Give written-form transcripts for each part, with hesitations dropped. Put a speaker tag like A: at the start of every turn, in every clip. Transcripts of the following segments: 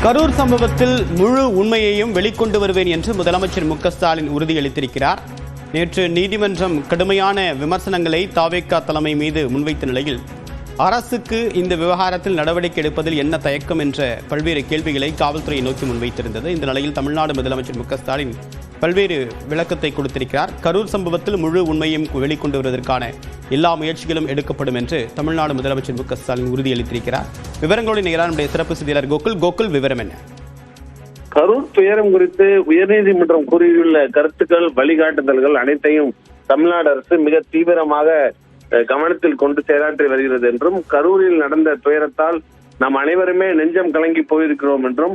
A: கரூர் சம்பவத்தில் முழு உண்மையையும் வெளிக்கொண்டு வருவேன் என்று முதலமைச்சர் மு.க.ஸ்டாலின் உறுதியளித்திருக்கிறார். நேற்று நீதிமன்றம் கடுமையான விமர்சனங்களை தாவேகா தலைமை மீது முன்வைத்த நிலையில் அரசுக்கு இந்த விவகாரத்தில் நடவடிக்கை எடுப்பதில் என்ன தயக்கம் என்ற பல்வேறு கேள்விகளை காவல்துறையை நோக்கி முன்வைத்திருந்தது. இந்த நிலையில் தமிழ்நாடு முதலமைச்சர் மு.க.ஸ்டாலின் பல்வேறு விளக்கத்தை கொடுத்திருக்கிறார். கரூர் சம்பவத்தில் முழு உண்மையும் வெளிக்கொண்டு வருவதற்கான எல்லா முயற்சிகளும் எடுக்கப்படும் என்று தமிழ்நாடு முதலமைச்சர் மு.க.ஸ்டாலின் உறுதியளித்திருக்கிறார். விவரங்களோடு நிகரான நம்முடைய சிறப்பு செய்தியாளர் கோகுல் விவரம் என்ன?
B: கரூர் துயரம் குறித்து உயர்நீதிமன்றம் கூறியுள்ள கருத்துக்கள், வழிகாட்டுதல்கள் அனைத்தையும் தமிழ்நாடு அரசு மிக தீவிரமாக கவனத்தில் கொண்டு செயலாற்றி வருகிறது என்றும், கரூரில் நடந்த துயரத்தால் நாம் அனைவருமே நெஞ்சம் கலங்கி போயிருக்கிறோம் என்றும்,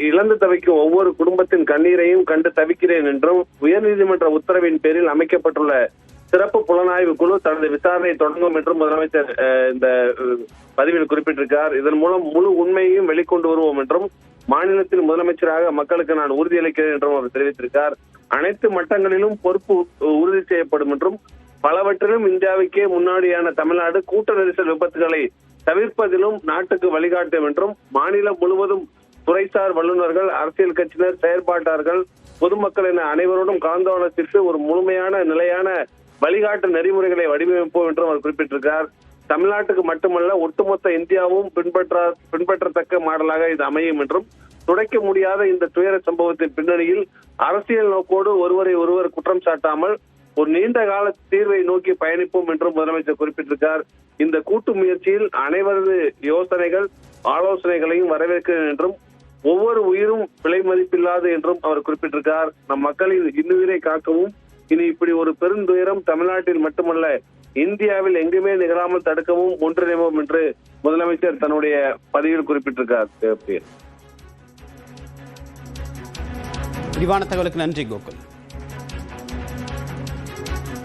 B: இழந்து தவிக்கும் ஒவ்வொரு குடும்பத்தின் கண்ணீரையும் கண்டு தவிக்கிறேன் என்றும், உயர்நீதிமன்ற உத்தரவின் பேரில் அமைக்கப்பட்டுள்ள சிறப்பு புலனாய்வு குழு தனது விசாரணையை தொடங்கும் என்றும் முதலமைச்சர் இந்த பதிவில் குறிப்பிட்டிருக்கார். இதன் மூலம் முழு உண்மையையும் வெளிக்கொண்டு வருவோம் என்றும், மாநிலத்தில் முதலமைச்சராக மக்களுக்கு நான் உறுதியளிக்கிறேன் என்றும் அவர் தெரிவித்திருக்கார். அனைத்து மட்டங்களிலும் பொறுப்பு உறுதி செய்யப்படும் என்றும், பலவற்றிலும் இந்தியாவுக்கே முன்னாடியான தமிழ்நாடு கூட்ட நெரிசல் விபத்துகளை தவிர்ப்பதிலும் நாட்டுக்கு வழிகாட்டும் என்றும், மாநிலம் முழுவதும் துறைசார் வல்லுநர்கள், அரசியல் கட்சியினர், செயற்பாட்டாளர்கள், பொதுமக்கள் என அனைவரோடும் கலந்தாலோசித்து ஒரு முழுமையான நிலையான வழிகாட்டு நெறிமுறைகளை வடிவமைப்போம் என்றும் அவர் குறிப்பிட்டிருக்கிறார். தமிழ்நாட்டுக்கு மட்டுமல்ல, ஒட்டுமொத்த இந்தியாவும் பின்பற்றத்தக்க மாடலாக இது அமையும் என்றும், துடைக்க முடியாத இந்த துயர சம்பவத்தின் பின்னணியில் அரசியல் நோக்கோடு ஒருவரை ஒருவர் குற்றம் சாட்டாமல் ஒரு நீண்ட கால தீர்வை நோக்கி பயணிப்போம் என்றும் முதலமைச்சர் குறிப்பிட்டிருக்கார். இந்த கூட்டு முயற்சியில் அனைவரது யோசனைகள், ஆலோசனைகளையும் வரவேற்கிறேன் என்றும், ஒவ்வொரு உயிரும் விலை மதிப்பில்லாது என்றும் அவர் குறிப்பிட்டிருக்கார். நம் மக்களின் இன்னுயிரை காக்கவும், இனி இப்படி ஒரு பெருந்துயரம் தமிழ்நாட்டில் மட்டுமல்ல இந்தியாவில் எங்குமே நிகழாமல் தடுக்கவும் ஒன்றிணைவோம் என்று முதலமைச்சர் தன்னுடைய பதிவில் குறிப்பிட்டிருக்கார்.
A: விரிவான தகவலுக்கு நன்றி கோகுல்.